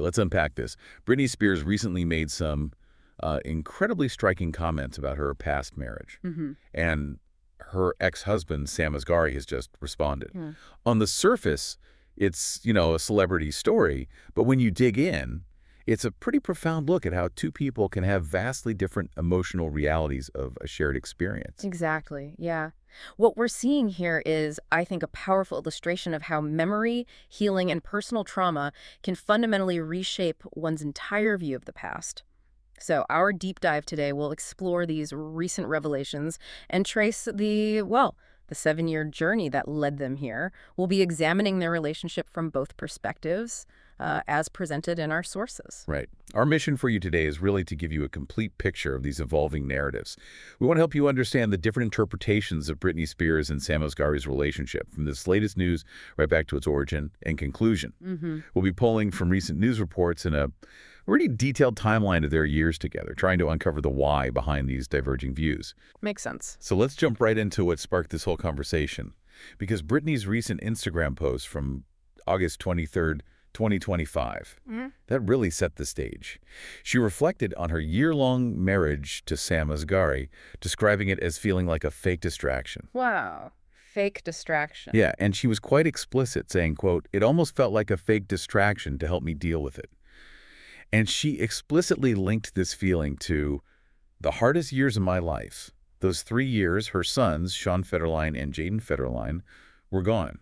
let's unpack this. Britney Spears recently made some incredibly striking comments about her past marriage. And her ex-husband, Sam Asghari, has just responded. On the surface, it's, a celebrity story, but when you dig in, it's a pretty profound look at how two people can have vastly different emotional realities of a shared experience. Exactly, yeah. What we're seeing here is, I think, a powerful illustration of how memory, healing, and personal trauma can fundamentally reshape one's entire view of the past. So our deep dive today will explore these recent revelations and trace the 7-year journey that led them here. We'll be examining their relationship from both perspectives, as presented in our sources. Right. Our mission for you today is really to give you a complete picture of these evolving narratives. We want to help you understand the different interpretations of Britney Spears and Sam Asghari's relationship, from this latest news right back to its origin and conclusion. We'll be pulling from recent news reports and a really detailed timeline of their years together, trying to uncover the why behind these diverging views. Makes sense. So let's jump right into what sparked this whole conversation. Because Britney's recent Instagram post from August 23rd, 2025, that really set the stage. She reflected on her year-long marriage to Sam Asghari, describing it as feeling like a fake distraction. Wow. Fake distraction. Yeah, and she was quite explicit, saying, quote, "It almost felt like a fake distraction to help me deal with it." And she explicitly linked this feeling to the hardest years of my life. Those 3 years, her sons, Sean Federline and Jaden Federline, were gone.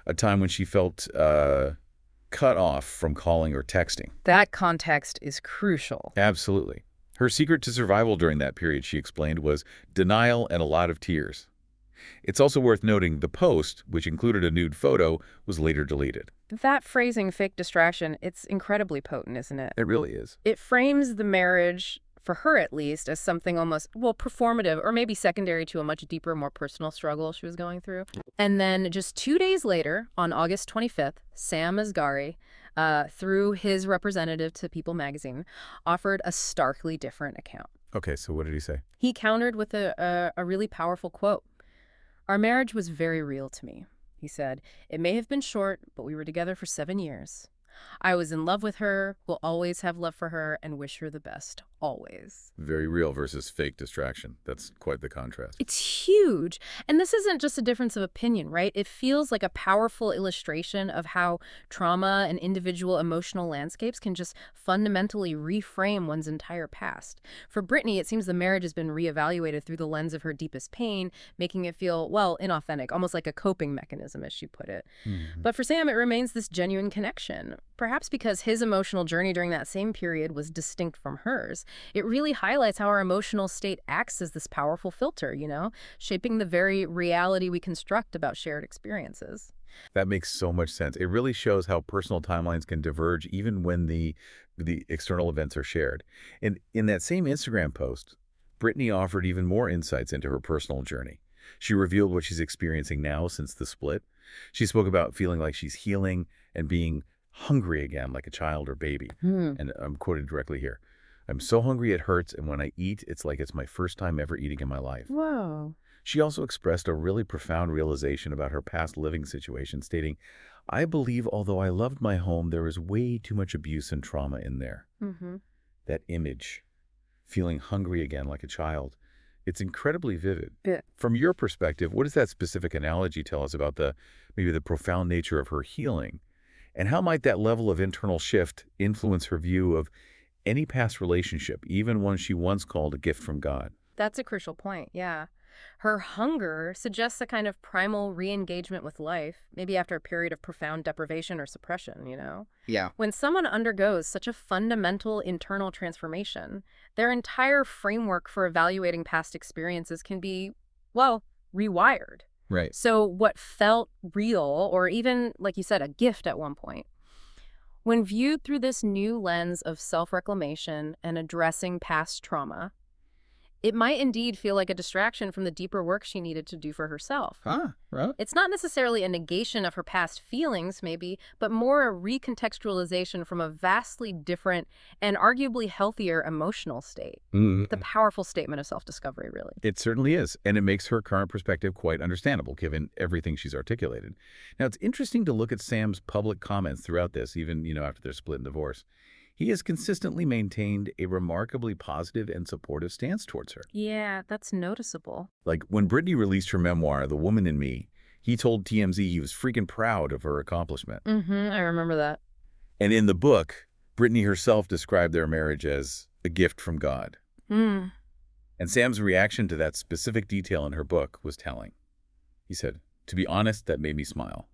A time when she felt cut off from calling or texting. That context is crucial. Absolutely. Her secret to survival during that period, she explained, was denial and a lot of tears. It's also worth noting the post, which included a nude photo, was later deleted. That phrasing, fake distraction, it's incredibly potent, isn't it? It really is. It frames the marriage, for her at least, as something almost, performative or maybe secondary to a much deeper, more personal struggle she was going through. And then just 2 days later, on August 25th, Sam Asghari, through his representative to People magazine, offered a starkly different account. Okay, so what did he say? He countered with a really powerful quote. "Our marriage was very real to me," he said. "It may have been short, but we were together for 7 years. I was in love with her, will always have love for her, and wish her the best, always." Very real versus fake distraction. That's quite the contrast. It's huge. And this isn't just a difference of opinion, right? It feels like a powerful illustration of how trauma and individual emotional landscapes can just fundamentally reframe one's entire past. For Britney, it seems the marriage has been reevaluated through the lens of her deepest pain, making it feel, inauthentic, almost like a coping mechanism, as she put it. But for Sam, it remains this genuine connection. Perhaps because his emotional journey during that same period was distinct from hers. It really highlights how our emotional state acts as this powerful filter, shaping the very reality we construct about shared experiences. That makes so much sense. It really shows how personal timelines can diverge even when the external events are shared. And in that same Instagram post, Britney offered even more insights into her personal journey. She revealed what she's experiencing now since the split. She spoke about feeling like she's healing and being hungry again like a child or baby. And I'm quoted directly here. "I'm so hungry it hurts, and when I eat, it's like it's my first time ever eating in my life." Whoa. She also expressed a really profound realization about her past living situation, stating, "I believe although I loved my home, there was way too much abuse and trauma in there." That image, feeling hungry again like a child, it's incredibly vivid. From your perspective, what does that specific analogy tell us about maybe the profound nature of her healing? And how might that level of internal shift influence her view of any past relationship, even one she once called a gift from God? That's a crucial point, yeah. Her hunger suggests a kind of primal re-engagement with life, maybe after a period of profound deprivation or suppression, Yeah. When someone undergoes such a fundamental internal transformation, their entire framework for evaluating past experiences can be, rewired. Right. So what felt real, or even, like you said, a gift at one point, when viewed through this new lens of self-reclamation and addressing past trauma, It might indeed feel like a distraction from the deeper work she needed to do for herself. Right. It's not necessarily a negation of her past feelings, maybe, but more a recontextualization from a vastly different and arguably healthier emotional state. The powerful statement of self-discovery, really. It certainly is, and it makes her current perspective quite understandable, given everything she's articulated. Now, it's interesting to look at Sam's public comments throughout this, even, after their split and divorce. He has consistently maintained a remarkably positive and supportive stance towards her. Yeah, that's noticeable. Like, when Britney released her memoir, The Woman in Me, he told TMZ he was freaking proud of her accomplishment. I remember that. And in the book, Britney herself described their marriage as a gift from God. And Sam's reaction to that specific detail in her book was telling. He said, "To be honest, that made me smile.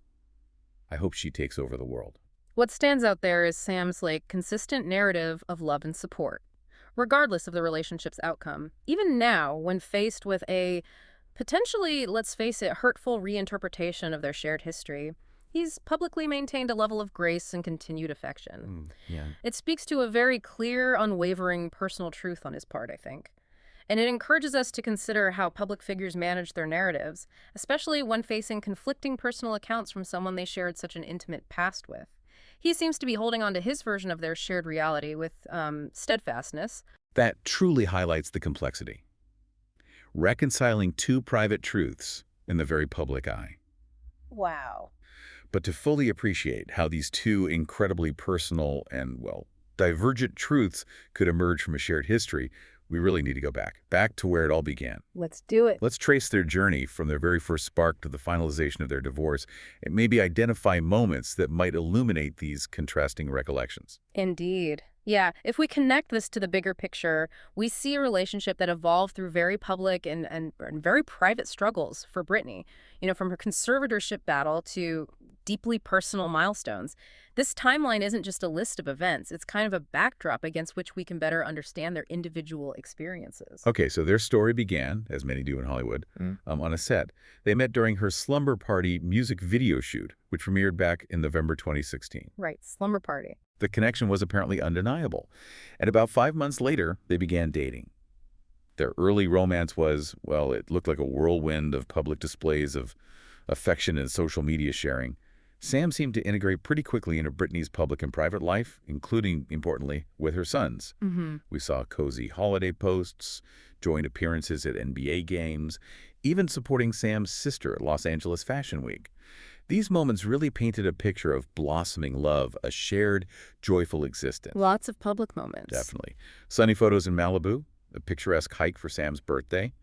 I hope she takes over the world." What stands out there is Sam's, consistent narrative of love and support, regardless of the relationship's outcome. Even now, when faced with a potentially, let's face it, hurtful reinterpretation of their shared history, he's publicly maintained a level of grace and continued affection. Yeah. It speaks to a very clear, unwavering personal truth on his part, I think. And it encourages us to consider how public figures manage their narratives, especially when facing conflicting personal accounts from someone they shared such an intimate past with. He seems to be holding on to his version of their shared reality with steadfastness. That truly highlights the complexity. Reconciling two private truths in the very public eye. Wow. But to fully appreciate how these two incredibly personal and, divergent truths could emerge from a shared history, we really need to go back to where it all began. Let's do it. Let's trace their journey from their very first spark to the finalization of their divorce and maybe identify moments that might illuminate these contrasting recollections. Indeed. Yeah, if we connect this to the bigger picture, we see a relationship that evolved through very public and very private struggles for Britney. From her conservatorship battle to deeply personal milestones. This timeline isn't just a list of events. It's kind of a backdrop against which we can better understand their individual experiences. Okay, so their story began, as many do in Hollywood, on a set. They met during her Slumber Party music video shoot, which premiered back in November 2016. Right, Slumber Party. The connection was apparently undeniable. And about 5 months later, they began dating. Their early romance was, it looked like a whirlwind of public displays of affection and social media sharing. Sam seemed to integrate pretty quickly into Britney's public and private life, including, importantly, with her sons. We saw cozy holiday posts, joint appearances at NBA games, even supporting Sam's sister at Los Angeles Fashion Week. These moments really painted a picture of blossoming love, a shared, joyful existence. Lots of public moments. Definitely. Sunny photos in Malibu, a picturesque hike for Sam's birthday.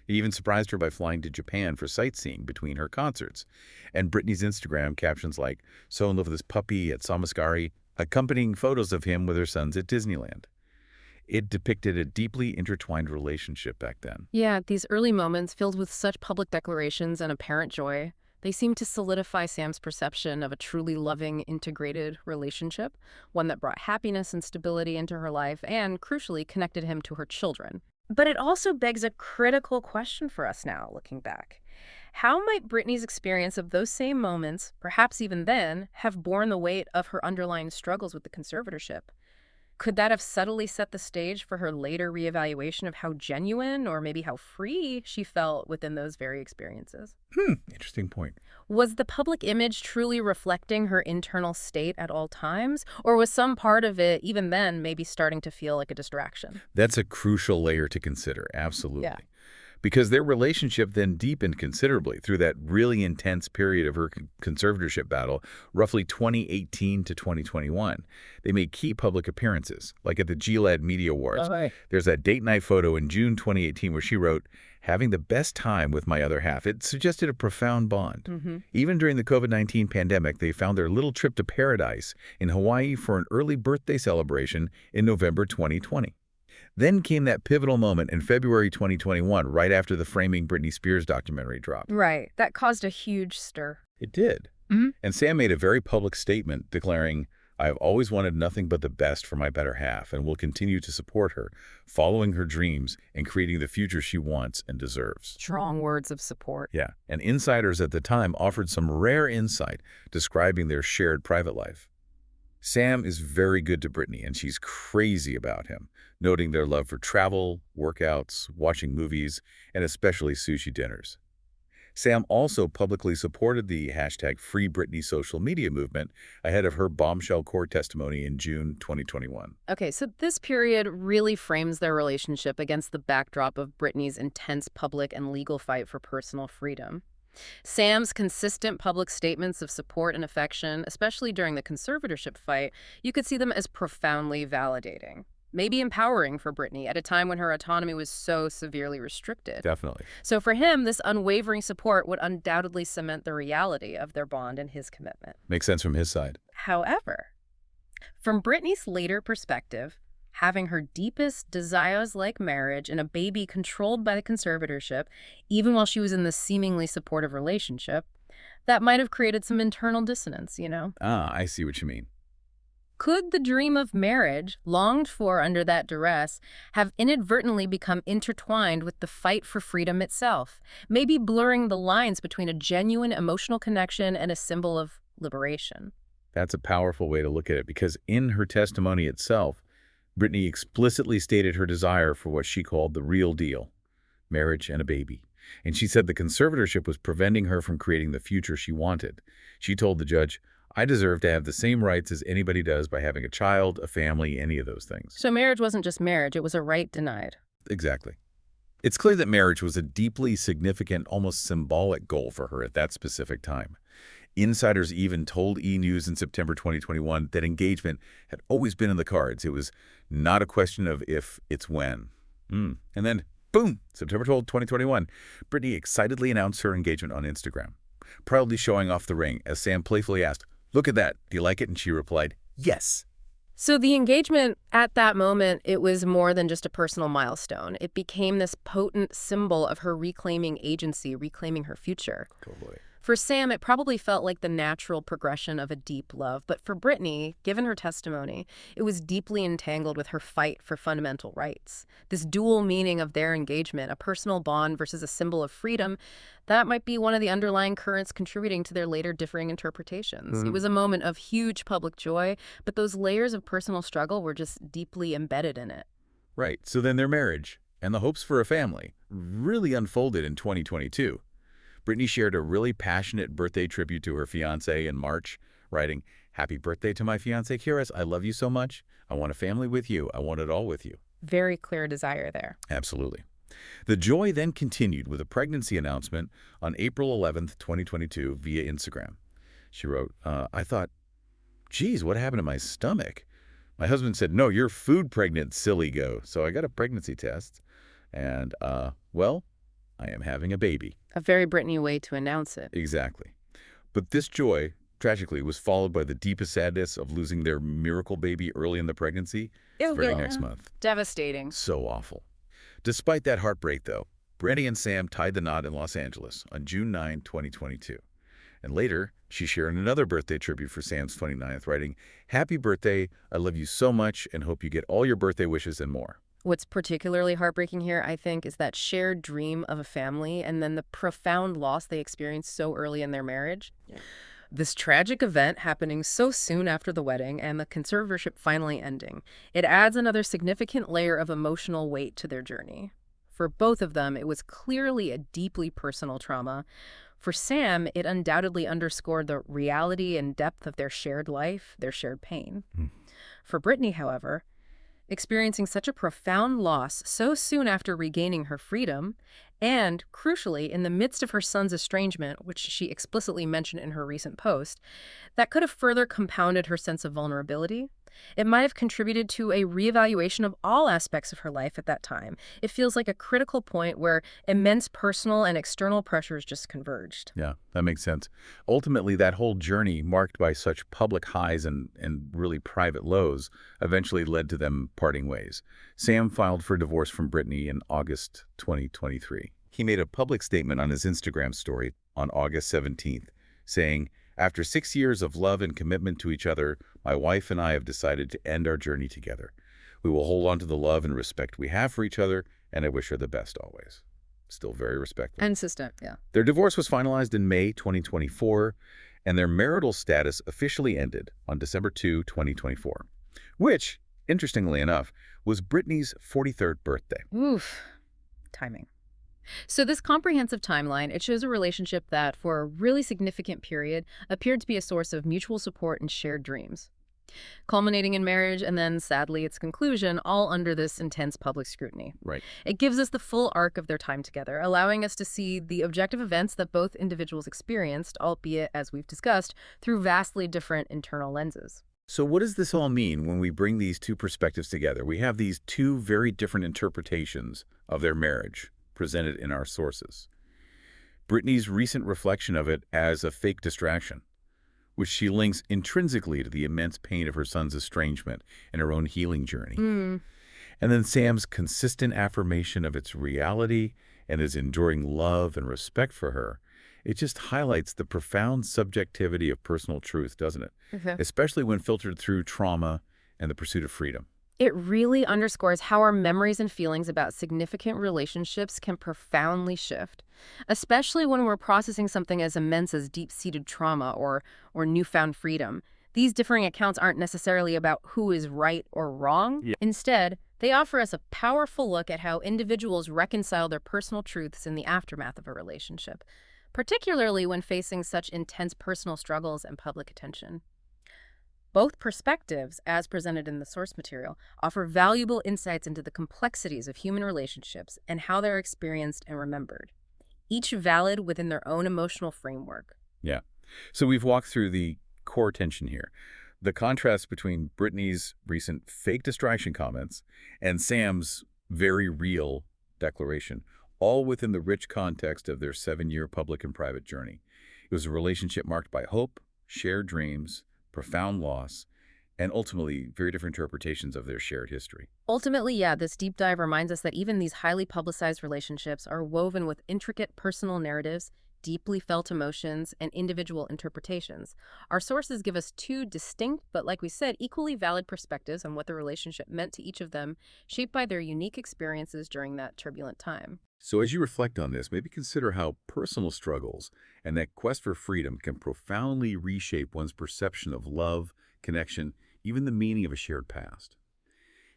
He even surprised her by flying to Japan for sightseeing between her concerts. And Britney's Instagram captions like, "So in love with this puppy at Samaskari," accompanying photos of him with her sons at Disneyland. It depicted a deeply intertwined relationship back then. Yeah, these early moments filled with such public declarations and apparent joy. They seem to solidify Sam's perception of a truly loving, integrated relationship, one that brought happiness and stability into her life and, crucially, connected him to her children. But it also begs a critical question for us now, looking back. How might Britney's experience of those same moments, perhaps even then, have borne the weight of her underlying struggles with the conservatorship? Could that have subtly set the stage for her later reevaluation of how genuine or maybe how free she felt within those very experiences? Interesting point. Was the public image truly reflecting her internal state at all times? Or was some part of it, even then, maybe starting to feel like a distraction? That's a crucial layer to consider, absolutely. Yeah. Because their relationship then deepened considerably through that really intense period of her conservatorship battle, roughly 2018 to 2021. They made key public appearances, like at the GLAAD Media Awards. There's that date night photo in June 2018 where she wrote, "Having the best time with my other half." It suggested a profound bond. Even during the COVID-19 pandemic, they found their little trip to paradise in Hawaii for an early birthday celebration in November 2020. Then came that pivotal moment in February 2021, right after the Framing Britney Spears documentary dropped. Right. That caused a huge stir. It did. And Sam made a very public statement declaring, "I have always wanted nothing but the best for my better half and will continue to support her, following her dreams and creating the future she wants and deserves." Strong words of support. Yeah. And insiders at the time offered some rare insight describing their shared private life. Sam is very good to Britney, and she's crazy about him, noting their love for travel, workouts, watching movies, and especially sushi dinners. Sam also publicly supported the hashtag Free Britney social media movement ahead of her bombshell court testimony in June 2021. Okay, so this period really frames their relationship against the backdrop of Britney's intense public and legal fight for personal freedom. Sam's consistent public statements of support and affection, especially during the conservatorship fight, you could see them as profoundly validating, maybe empowering for Britney at a time when her autonomy was so severely restricted. Definitely. So for him, this unwavering support would undoubtedly cement the reality of their bond and his commitment. Makes sense from his side. However, from Britney's later perspective, having her deepest desires like marriage and a baby controlled by the conservatorship, even while she was in this seemingly supportive relationship, that might have created some internal dissonance, you know? Ah, I see what you mean. Could the dream of marriage, longed for under that duress, have inadvertently become intertwined with the fight for freedom itself, maybe blurring the lines between a genuine emotional connection and a symbol of liberation? That's a powerful way to look at it because in her testimony itself, Britney explicitly stated her desire for what she called the real deal, marriage and a baby. And she said the conservatorship was preventing her from creating the future she wanted. She told the judge, I deserve to have the same rights as anybody does by having a child, a family, any of those things. So marriage wasn't just marriage, it was a right denied. Exactly. It's clear that marriage was a deeply significant, almost symbolic goal for her at that specific time. Insiders even told E! News in September 2021 that engagement had always been in the cards. It was not a question of if, it's when. And then, boom, September 12, 2021, Britney excitedly announced her engagement on Instagram, proudly showing off the ring as Sam playfully asked, look at that, do you like it? And she replied, yes. So the engagement at that moment, it was more than just a personal milestone. It became this potent symbol of her reclaiming agency, reclaiming her future. Totally. For Sam, it probably felt like the natural progression of a deep love. But for Britney, given her testimony, it was deeply entangled with her fight for fundamental rights. This dual meaning of their engagement, a personal bond versus a symbol of freedom, that might be one of the underlying currents contributing to their later differing interpretations. It was a moment of huge public joy, but those layers of personal struggle were just deeply embedded in it. Right. So then their marriage and the hopes for a family really unfolded in 2022. Britney shared a really passionate birthday tribute to her fiancé in March, writing, happy birthday to my fiancé, Kiris. I love you so much. I want a family with you. I want it all with you. Very clear desire there. Absolutely. The joy then continued with a pregnancy announcement on April 11th, 2022 via Instagram. She wrote, I thought, geez, what happened to my stomach? My husband said, no, you're food pregnant, silly go. So I got a pregnancy test and, well, I am having a baby. A very Britney way to announce it. Exactly. But this joy, tragically, was followed by the deepest sadness of losing their miracle baby early in the pregnancy, very next month. Devastating. So awful. Despite that heartbreak, though, Britney and Sam tied the knot in Los Angeles on June 9, 2022. And later, she shared another birthday tribute for Sam's 29th, writing, happy birthday, I love you so much and hope you get all your birthday wishes and more. What's particularly heartbreaking here, I think, is that shared dream of a family and then the profound loss they experienced so early in their marriage. Yeah. This tragic event happening so soon after the wedding and the conservatorship finally ending, it adds another significant layer of emotional weight to their journey. For both of them, it was clearly a deeply personal trauma. For Sam, it undoubtedly underscored the reality and depth of their shared life, their shared pain. For Britney, however, experiencing such a profound loss so soon after regaining her freedom, and, crucially, in the midst of her son's estrangement, which she explicitly mentioned in her recent post, that could have further compounded her sense of vulnerability. It might have contributed to a reevaluation of all aspects of her life at that time. It feels like a critical point where immense personal and external pressures just converged. Yeah, that makes sense. Ultimately, that whole journey, marked by such public highs and really private lows, eventually led to them parting ways. Sam filed for divorce from Britney in August 2023. He made a public statement on his Instagram story on August 17th, saying, after 6 years of love and commitment to each other, my wife and I have decided to end our journey together. We will hold on to the love and respect we have for each other, and I wish her the best always. Still very respectful. Consistent, yeah. Their divorce was finalized in May 2024, and their marital status officially ended on December 2, 2024, which, interestingly enough, was Britney's 43rd birthday. Oof. Timing. So this comprehensive timeline, it shows a relationship that, for a really significant period, appeared to be a source of mutual support and shared dreams, culminating in marriage and then, sadly, its conclusion, all under this intense public scrutiny. Right. It gives us the full arc of their time together, allowing us to see the objective events that both individuals experienced, albeit, as we've discussed, through vastly different internal lenses. So what does this all mean when we bring these two perspectives together? We have these two very different interpretations of their marriage presented in our sources. Britney's recent reflection of it as a fake distraction, which she links intrinsically to the immense pain of her son's estrangement and her own healing journey. And then Sam's consistent affirmation of its reality and his enduring love and respect for her. It just highlights the profound subjectivity of personal truth, doesn't it? Especially when filtered through trauma and the pursuit of freedom. It really underscores how our memories and feelings about significant relationships can profoundly shift, especially when we're processing something as immense as deep-seated trauma or newfound freedom. These differing accounts aren't necessarily about who is right or wrong. Yeah. Instead, they offer us a powerful look at how individuals reconcile their personal truths in the aftermath of a relationship, particularly when facing such intense personal struggles and public attention. Both perspectives, as presented in the source material, offer valuable insights into the complexities of human relationships and how they're experienced and remembered, each valid within their own emotional framework. Yeah. So we've walked through the core tension here. The contrast between Britney's recent fake distraction comments and Sam's very real declaration, all within the rich context of their 7-year public and private journey. It was a relationship marked by hope, shared dreams, profound loss, and ultimately very different interpretations of their shared history. Ultimately, yeah, this deep dive reminds us that even these highly publicized relationships are woven with intricate personal narratives, deeply felt emotions, and individual interpretations. Our sources give us two distinct, but like we said, equally valid perspectives on what the relationship meant to each of them, shaped by their unique experiences during that turbulent time. So as you reflect on this, maybe consider how personal struggles and that quest for freedom can profoundly reshape one's perception of love, connection, even the meaning of a shared past.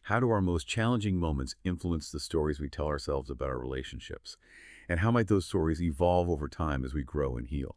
How do our most challenging moments influence the stories we tell ourselves about our relationships? And how might those stories evolve over time as we grow and heal?